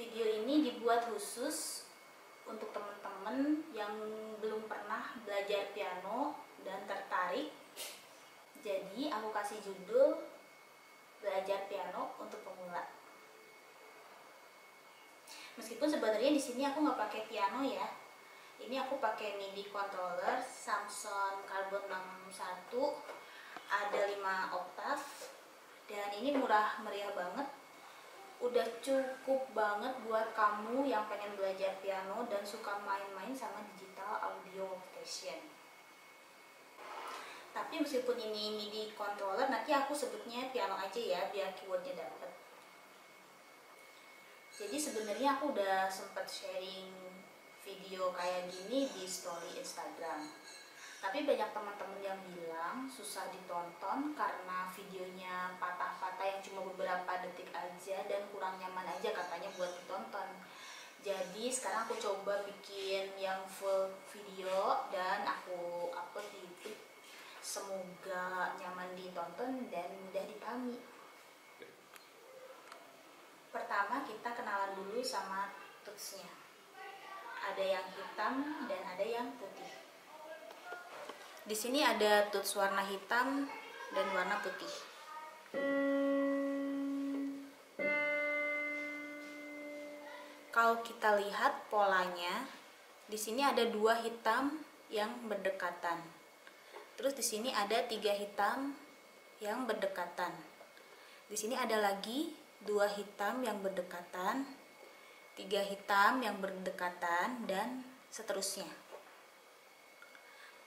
Video ini dibuat khusus untuk teman-teman yang belum pernah belajar piano dan tertarik. Jadi aku kasih judul Belajar Piano untuk Pemula. Meskipun sebenarnya di sini aku nggak pakai piano ya. Ini aku pakai MIDI controller Samson Carbon 61, ada 5 oktav, dan ini murah meriah banget. Udah cukup banget buat kamu yang pengen belajar piano dan suka main-main sama digital audio workstation. Tapi meskipun ini MIDI controller, nanti aku sebutnya piano aja ya, biar keywordnya dapet. Jadi sebenarnya aku udah sempet sharing video kayak gini di story Instagram. Tapi banyak teman-teman yang bilang susah ditonton karena videonya patah-patah yang cuma beberapa detik aja dan kurang nyaman aja katanya buat ditonton. Jadi sekarang aku coba bikin yang full video dan aku upload di YouTube. Semoga nyaman ditonton dan mudah dipahami. Pertama kita kenalan dulu sama tutsnya. Ada yang hitam dan ada yang putih. Di sini ada tuts warna hitam dan warna putih. Kalau kita lihat polanya, di sini ada 2 hitam yang berdekatan. Terus di sini ada 3 hitam yang berdekatan. Di sini ada lagi 2 hitam yang berdekatan, 3 hitam yang berdekatan, dan seterusnya.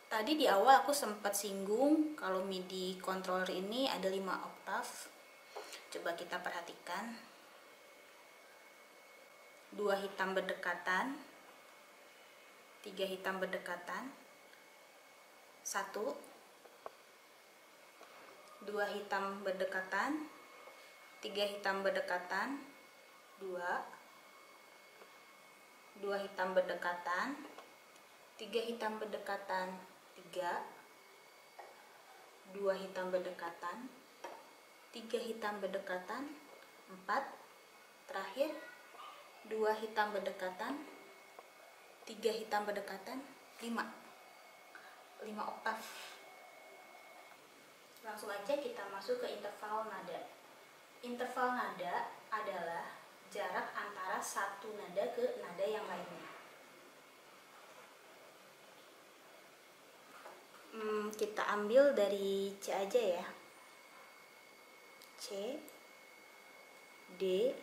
Tadi di awal aku sempat singgung kalau MIDI controller ini ada 5 oktav. Coba kita perhatikan. 2 hitam berdekatan, 3 hitam berdekatan, 1, 2 hitam berdekatan, 3 hitam berdekatan, 2 hitam berdekatan, 3 hitam berdekatan, 3, 2 hitam berdekatan, 3 hitam berdekatan, 4, terakhir 2 hitam berdekatan, 3 hitam berdekatan, 5 oktav. Langsung aja kita masuk ke interval nada. Interval nada adalah jarak antara satu nada ke nada yang lainnya. Kita ambil dari C aja ya. C, D,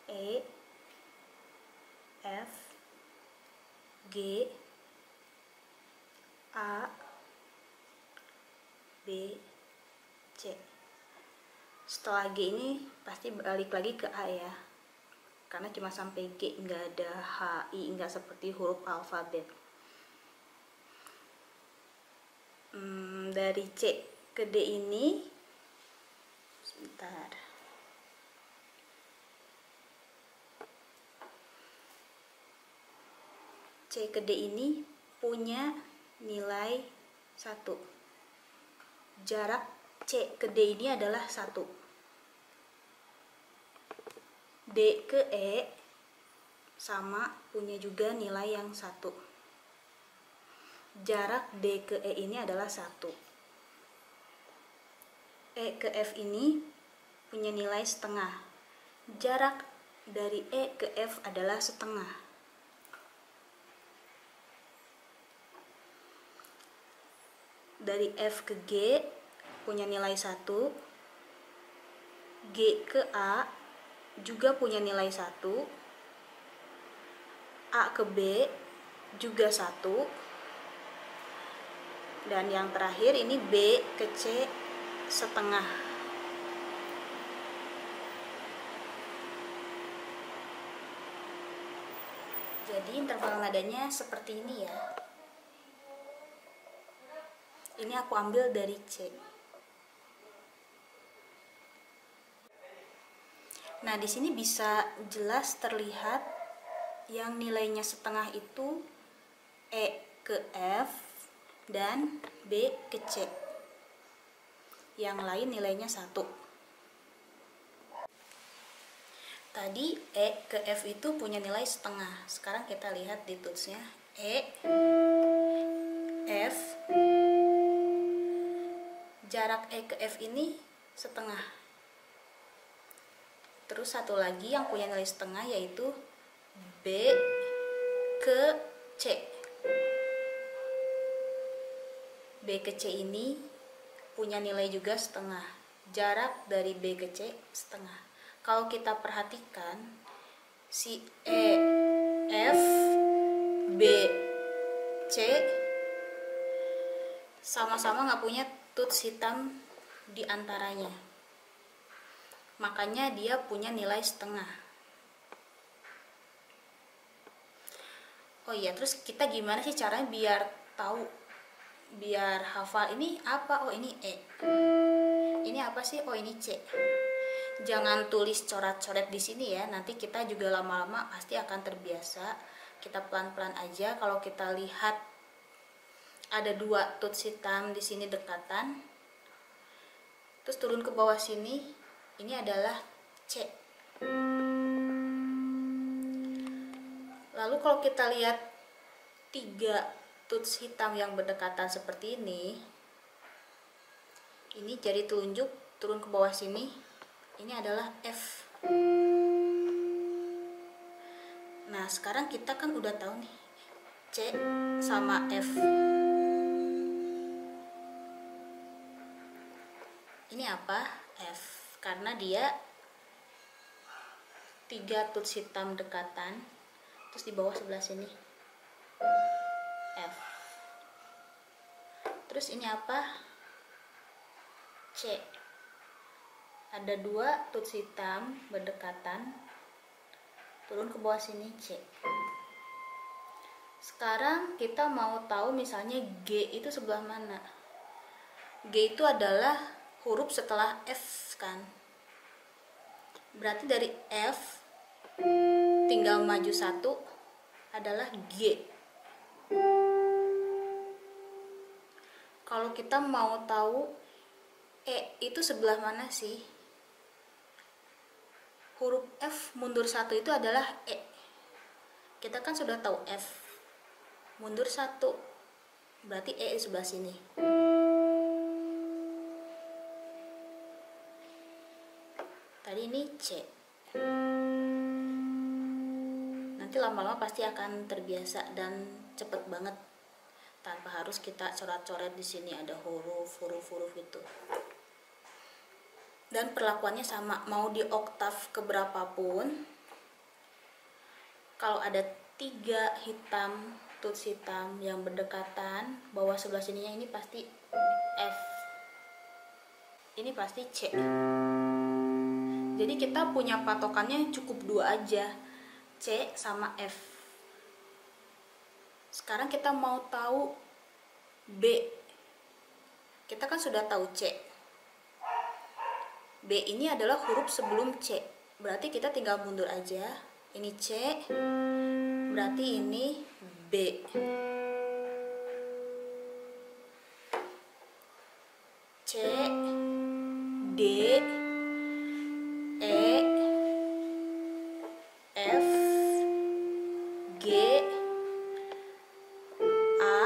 E, F, G, A, B, C. Setelah G ini pasti balik lagi ke A ya, karena cuma sampai G, nggak ada H, I, nggak seperti huruf alfabet. Dari C ke D ini, sebentar, C ke D ini punya nilai 1. Jarak C ke D ini adalah 1. D ke E sama, punya juga nilai yang 1. Jarak D ke E ini adalah 1. E ke F ini punya nilai setengah. Jarak dari E ke F adalah setengah. Dari F ke G punya nilai 1. G ke A juga punya nilai 1. A ke B juga 1. Dan yang terakhir ini B ke C setengah. Jadi interval nadanya seperti ini ya. Ini aku ambil dari C. Nah, di sini bisa jelas terlihat yang nilainya setengah itu E ke F dan B ke C. Yang lain nilainya 1. Tadi E ke F itu punya nilai setengah. Sekarang kita lihat di tulisnya E, F, jarak E ke F ini setengah. Terus satu lagi yang punya nilai setengah yaitu B ke C. B ke C ini punya nilai juga setengah. Jarak dari B ke C setengah. Kalau kita perhatikan, si E, F, B, C sama-sama nggak punya tuts hitam di antaranya. Makanya dia punya nilai setengah. Oh iya, terus kita gimana sih caranya biar tahu, biar hafal ini apa? Oh ini E. Ini apa sih? Oh ini C. Jangan tulis coret-coret di sini ya. Nanti kita juga lama-lama pasti akan terbiasa. Kita pelan-pelan aja. Kalau kita lihat ada 2 tuts hitam di sini dekatan, terus turun ke bawah sini, ini adalah C. Lalu kalau kita lihat 3 tuts hitam yang berdekatan seperti ini jari telunjuk turun ke bawah sini, ini adalah F. Nah sekarang kita kan udah tahu nih C sama F. Ini apa? F. Karena dia 3 tuts hitam dekatan, terus di bawah sebelah sini F. Terus ini apa? C. Ada 2 tuts hitam berdekatan, turun ke bawah sini C. Sekarang kita mau tahu misalnya G itu sebelah mana. G itu adalah huruf setelah F kan. Berarti dari F tinggal maju 1 adalah G. Kalau kita mau tahu E itu sebelah mana sih? Huruf F mundur 1 itu adalah E. Kita kan sudah tahu F mundur 1, berarti E di sebelah sini. Tadi ini C. Nanti lama-lama pasti akan terbiasa dan cepet banget, tanpa harus kita coret-coret di sini ada huruf itu. Dan perlakuannya sama, mau di oktav keberapapun, kalau ada 3 tuts hitam yang berdekatan, bawah sebelah sininya ini pasti F, ini pasti C. Jadi kita punya patokannya cukup 2 aja, C sama F. Sekarang kita mau tahu B. Kita kan sudah tahu C. B ini adalah huruf sebelum C. Berarti kita tinggal mundur aja. Ini C, berarti ini B. C, D, E, F, G, A,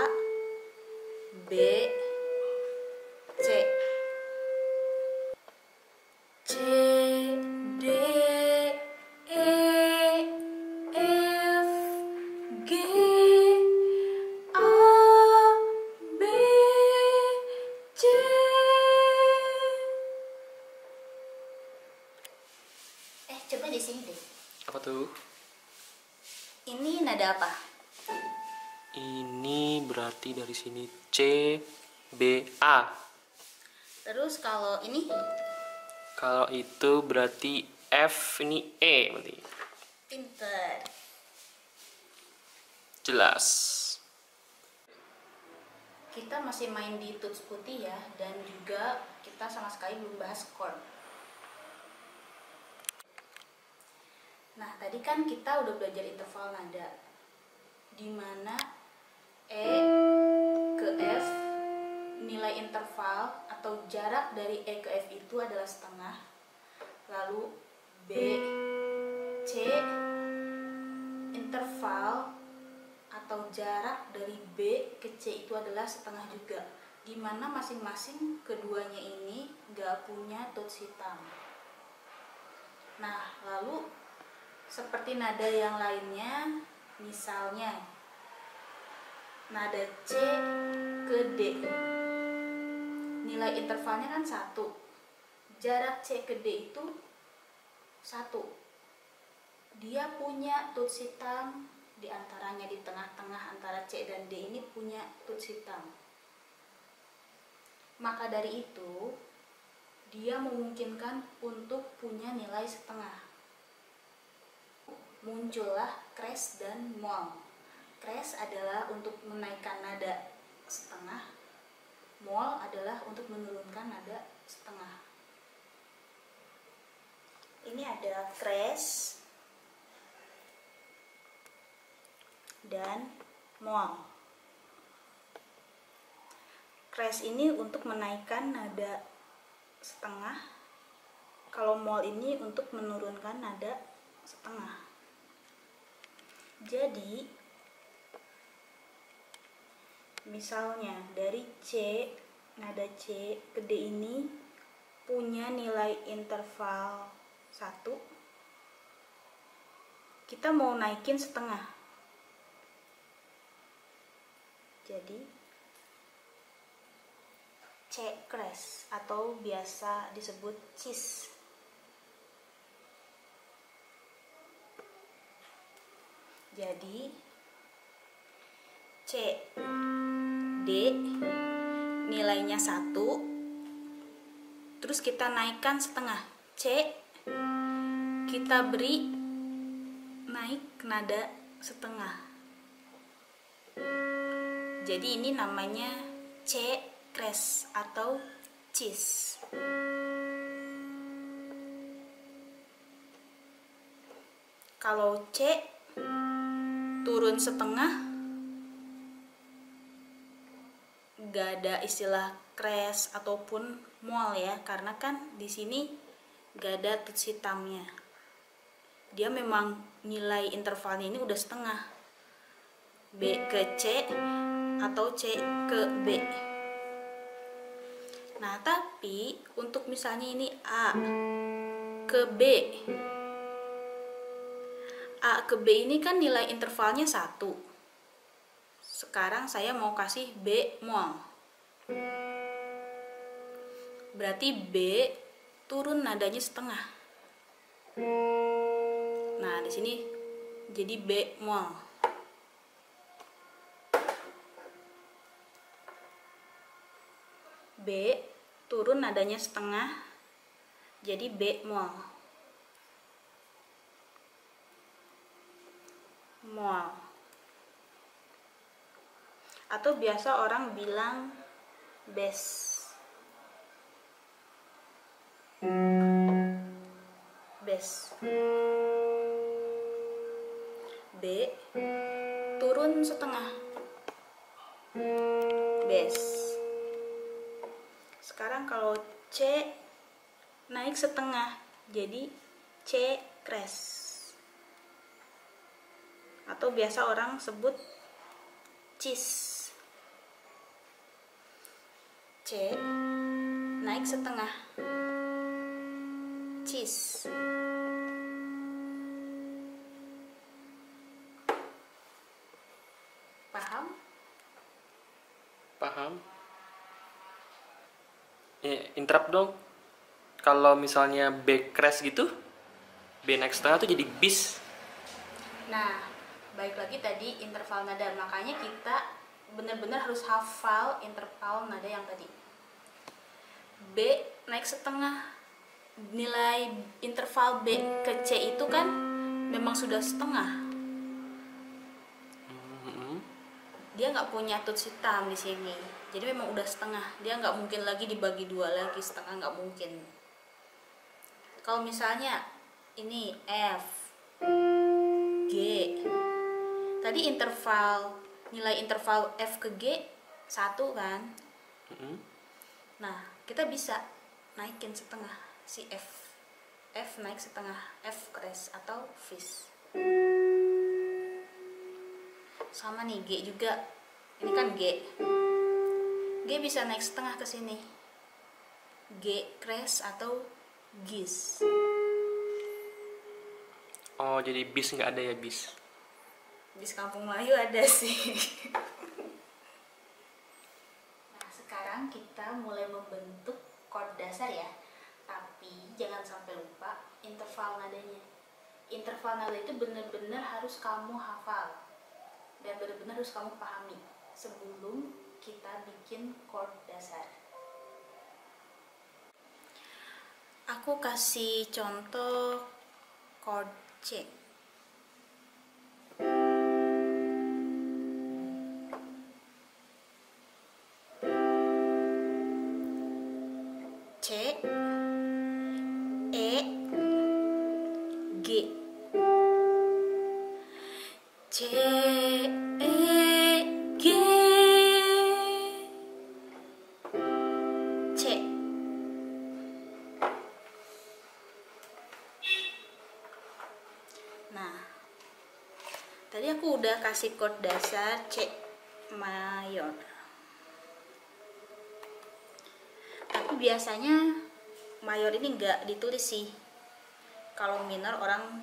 B, C. C, D, E, F, G, A, B, C. Coba di sini deh. Apa tuh? Ini nada apa? Ini berarti dari sini C, B, A. Terus kalau ini? Kalau itu berarti F, ini E berarti. Pinter. Jelas. Kita masih main di tuts putih ya, dan juga kita sama sekali belum bahas chord. Nah, tadi kan kita udah belajar interval nada, di mana E ke F, nilai interval atau jarak dari E ke F itu adalah setengah. Lalu B C, interval atau jarak dari B ke C itu adalah setengah juga, dimana masing-masing keduanya ini gak punya tuts hitam. Nah, lalu seperti nada yang lainnya, misalnya nada C ke D, nilai intervalnya kan 1, jarak C ke D itu 1. Dia punya tuts hitam, di antaranya di tengah-tengah antara C dan D ini punya tuts hitam. Maka dari itu, dia memungkinkan untuk punya nilai setengah. Muncullah crash dan moll. Crash adalah untuk menaikkan nada setengah, moll adalah untuk menurunkan nada setengah. Ini ada crash dan moll. Crash ini untuk menaikkan nada setengah, kalau moll ini untuk menurunkan nada setengah. Jadi misalnya dari C, nada C ke D ini punya nilai interval 1, kita mau naikin setengah, jadi C crash atau biasa disebut cis. Jadi C D nilainya 1, terus kita naikkan setengah. C kita beri naik nada setengah. Jadi ini namanya C crash atau cis. Kalau C turun setengah, gak ada istilah crash ataupun moll ya, karena kan di sini gak ada tuts hitamnya. Dia memang nilai intervalnya ini udah setengah, B ke C atau C ke B. Nah, tapi untuk misalnya ini A ke B, A ke B ini kan nilai intervalnya 1. Sekarang saya mau kasih B moll. Berarti B turun nadanya setengah. Nah, di sini jadi B moll. B turun nadanya setengah, jadi B moll. Moll. Atau biasa orang bilang bass. Bass. B turun setengah, bass. Sekarang kalau C naik setengah, jadi C crash. Atau biasa orang sebut cis. C naik setengah, cis. Paham? Paham? Interrupt dong. Kalau misalnya B crash gitu, B naik setengah tuh jadi bis. Nah, baik lagi tadi interval nada, makanya kita benar-benar harus hafal interval nada yang tadi. B naik setengah, nilai interval B ke C itu kan memang sudah setengah. Dia nggak punya tuts hitam di sini, jadi memang udah setengah. Dia nggak mungkin lagi dibagi 2 lagi, setengah nggak mungkin. Kalau misalnya ini F, G, tadi nilai interval F ke G 1 kan. Nah, kita bisa naikin setengah si F. F naik setengah, F crash atau vis. Sama nih G juga, ini kan G bisa naik setengah ke sini, G crash atau gis. Oh, jadi bis nggak ada ya, bis? Bis Kampung Melayu ada sih. Nah, sekarang kita mulai membentuk chord dasar ya. Tapi jangan sampai lupa interval nadanya. Interval nada itu benar-benar harus kamu hafal dan benar-benar harus kamu pahami sebelum kita bikin chord dasar. Aku kasih contoh chord C. C, E, G. C, E, G, C. Nah, tadi aku udah kasih chord dasar C mayor. Tapi biasanya mayor ini nggak ditulis sih. Kalau minor orang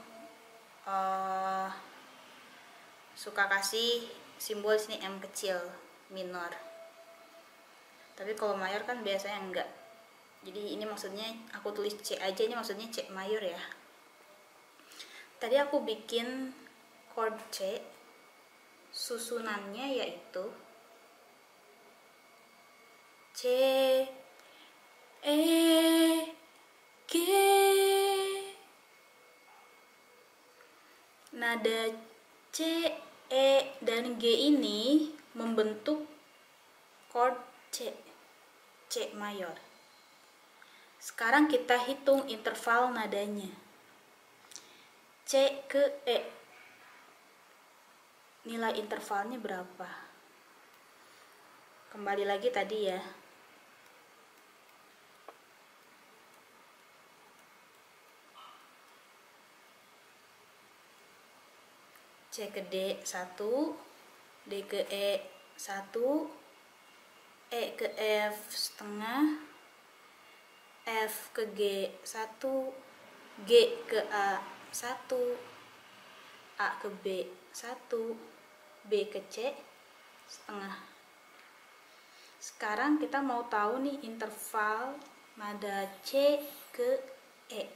suka kasih simbol sini M kecil, minor. Tapi kalau mayor kan biasanya enggak. Jadi ini maksudnya aku tulis C aja, ini maksudnya C mayor ya. Tadi aku bikin chord C, susunannya yaitu C, E, G. Nada C, E, dan G ini membentuk chord C, C mayor. Sekarang kita hitung interval nadanya. C ke E. Nilai intervalnya berapa? Kembali lagi tadi ya. C ke D 1, D ke E 1, E ke F setengah, F ke G 1, G ke A 1, A ke B 1, B ke C setengah. Sekarang kita mau tahu nih interval nada C ke E.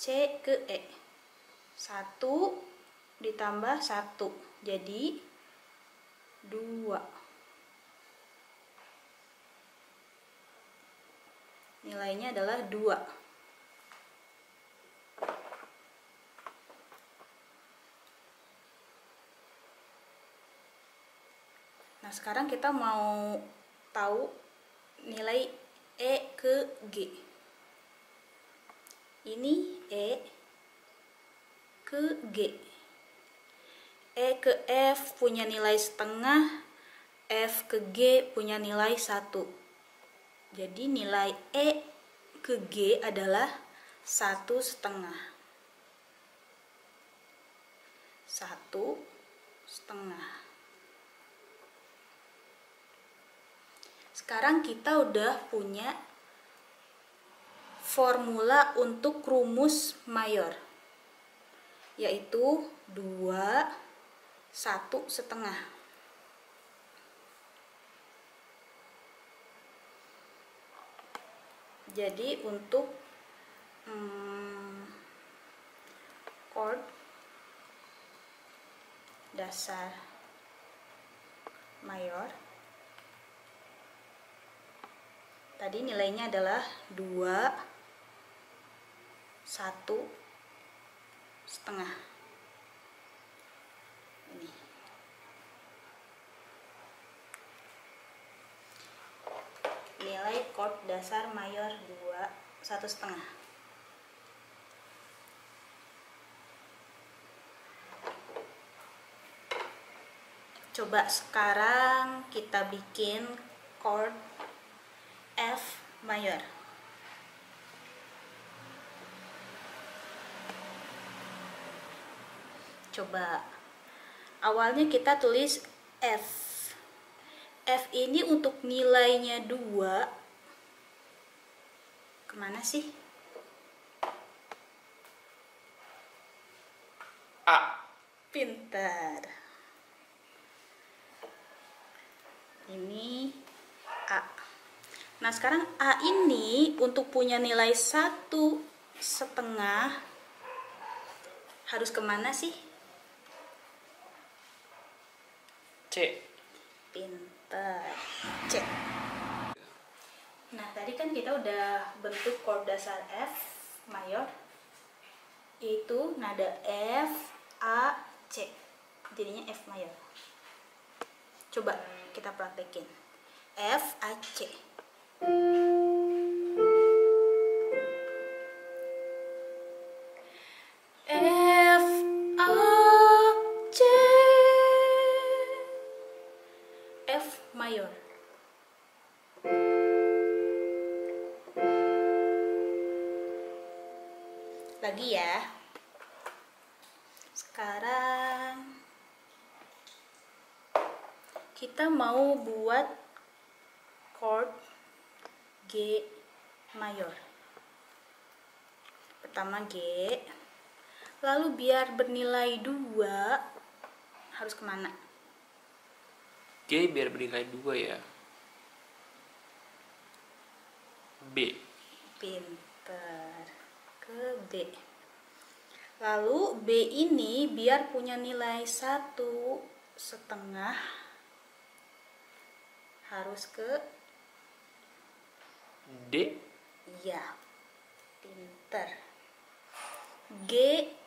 C ke E 1 ditambah 1 jadi 2. Nilainya adalah 2. Nah, sekarang kita mau tahu nilai E ke G. Ini E ke G. E ke F punya nilai setengah, F ke G punya nilai 1. Jadi nilai E ke G adalah 1 setengah. 1 setengah. Sekarang kita udah punya formula untuk rumus mayor, yaitu 2 1 setengah. Jadi untuk chord dasar mayor tadi nilainya adalah 2 1 setengah. Ini nilai chord dasar mayor 2 1 setengah. Coba sekarang kita bikin chord F mayor. Coba. Awalnya kita tulis F. F ini untuk nilainya 2. Kemana sih? A. Pintar. Ini A. Nah sekarang A ini untuk punya nilai 1,5 harus kemana sih? C. Pintar. C. Nah tadi kan kita udah bentuk chord dasar F mayor, yaitu nada F, A, C. Jadinya F mayor. Coba kita praktekin. F, A, C. F, A, C. F mayor. Lagi ya. Sekarang kita mau buat chord G mayor. Pertama G, lalu biar bernilai 2 harus kemana? G biar bernilai 2 ya. B. Pinter. Ke B. Lalu B ini biar punya nilai 1,5 harus ke D. iya. Pinter. G,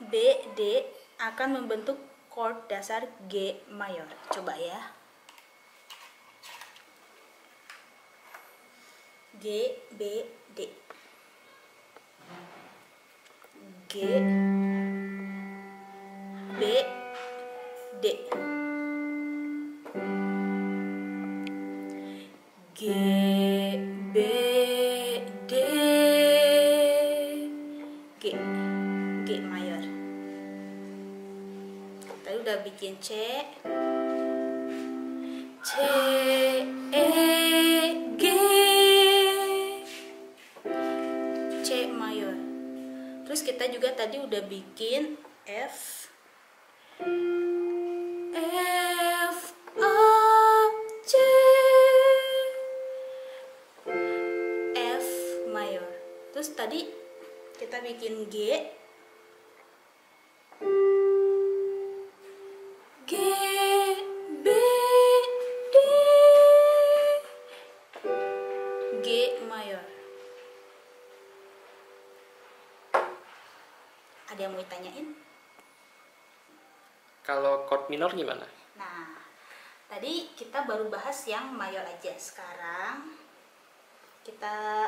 B, D akan membentuk chord dasar G mayor. Coba ya. G, B, D. G, B, D. G, B, D. G, G mayor. Tadi udah bikin C, C, E, G, C mayor. Terus kita juga tadi udah bikin F, F, A, C, F mayor. Terus tadi kita bikin G, G, B, D, G mayor. Ada yang mau ditanyain? Kalau chord minor gimana? Nah, tadi kita baru bahas yang mayor aja. Sekarang kita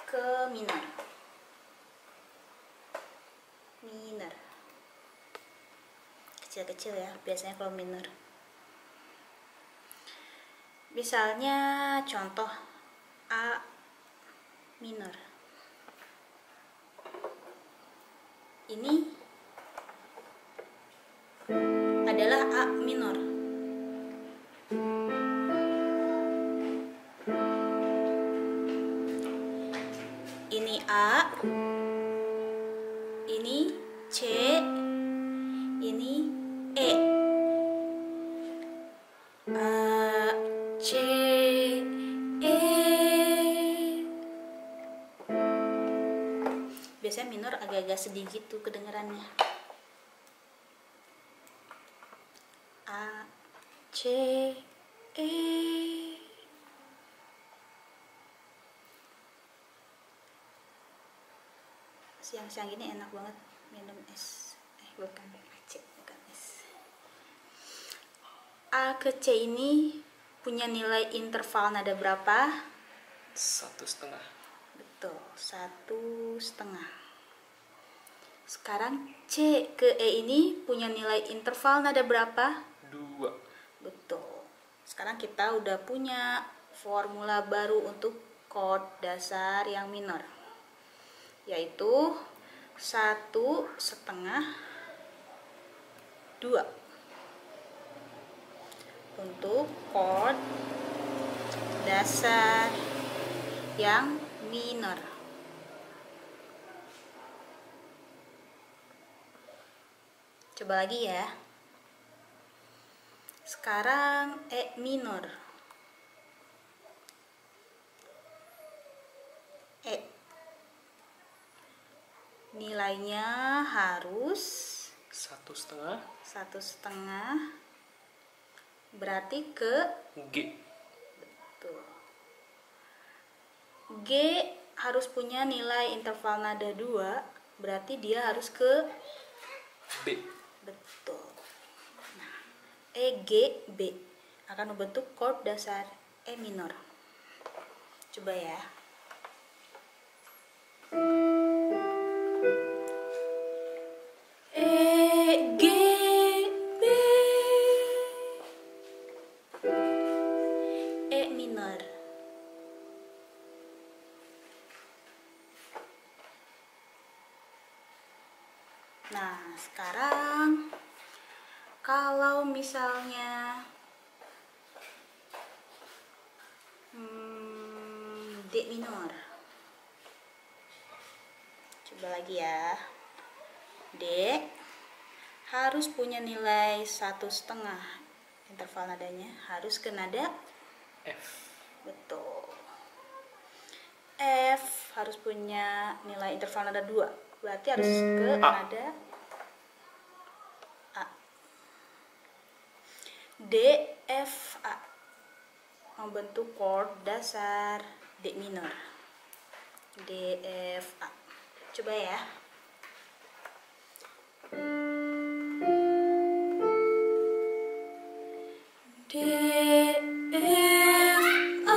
ke minor. Minor. Kecil-kecil ya, biasanya kalau minor. Misalnya contoh A minor. Ini adalah A minor. Ini A, ini C, ini E. A, C, E. Biasanya minor agak-agak sedih gitu kedengarannya. A, C, E. Siang-siang gini enak banget minum es. Bukan C, bukan es. A ke C ini punya nilai interval nada berapa? 1,5. Betul, 1,5. Sekarang C ke E ini punya nilai interval nada berapa? 2. Betul. Sekarang kita udah punya formula baru untuk chord dasar yang minor, yaitu 1,5 2 untuk chord dasar yang minor. Coba lagi ya. Sekarang E minor. E. Nilainya harus 1,5 1,5, berarti ke G. tuh. G harus punya nilai interval nada 2, berarti dia harus ke B. betul. Nah, E, G, B akan membentuk chord dasar E minor. Coba ya. E, G, B, E minor. Nah, sekarang kalau misalnya D minor. Coba lagi ya. D harus punya nilai 1,5, interval nadanya harus ke nada F. betul. F harus punya nilai interval nada 2, berarti harus ke A. nada A. D, F, A membentuk chord dasar D minor. D, F, A. Coba ya. D, F, A,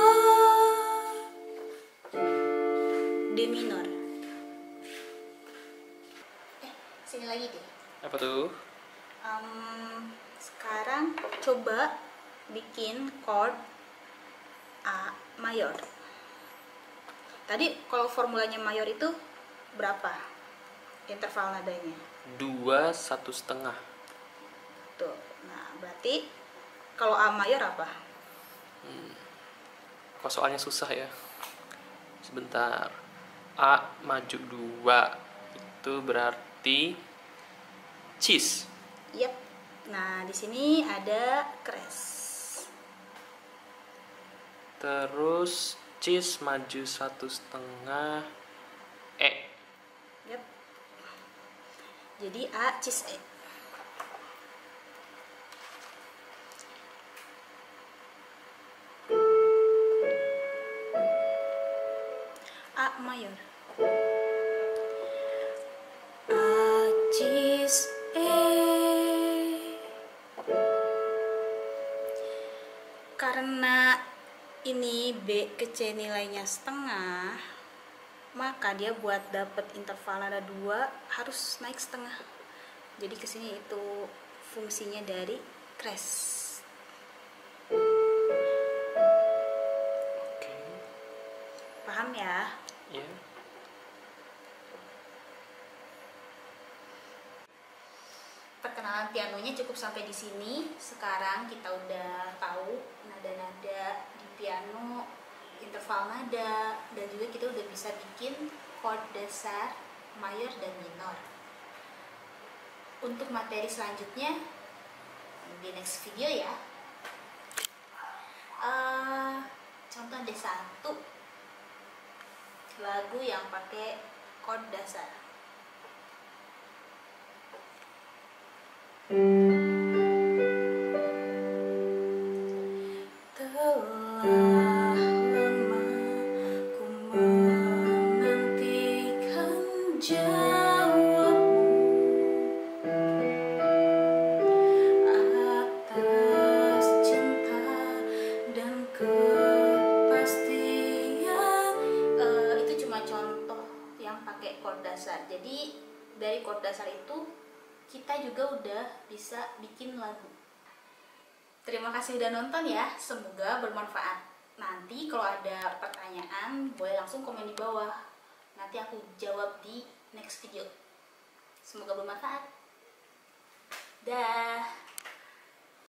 D minor. Sini lagi deh. Apa tuh? Sekarang coba bikin chord A mayor. Tadi kalau formulanya mayor itu berapa interval nadanya? 2, 1,5. Tuh. Nah, berarti kalau A mayor apa? Kok soalnya susah ya? Sebentar. A maju 2. Itu berarti cis. Yap. Nah, di sini ada crash. Terus cis maju 1,5 E. Yap. Jadi A cis E. A mayor. A cis E. Karena ini B ke C nilainya setengah, maka dia buat dapat interval nada 2 harus naik setengah. Jadi kesini itu fungsinya dari crash. Oke. Paham ya? Ya. Perkenalan pianonya cukup sampai di sini. Sekarang kita udah tahu nada-nada di piano, interval nada, dan juga kita udah bisa bikin chord dasar mayor dan minor. Untuk materi selanjutnya di next video ya. Contoh ada 1 lagu yang pakai chord dasar. Telah lama ku menantikan jawabmu atas cinta dan kepastian. Itu cuma contoh yang pakai chord dasar. Jadi dari chord dasar itu kita juga udah bisa bikin lagu. Terima kasih udah nonton ya, semoga bermanfaat. Nanti kalau ada pertanyaan boleh langsung komen di bawah. Nanti aku jawab di next video. Semoga bermanfaat. Dah.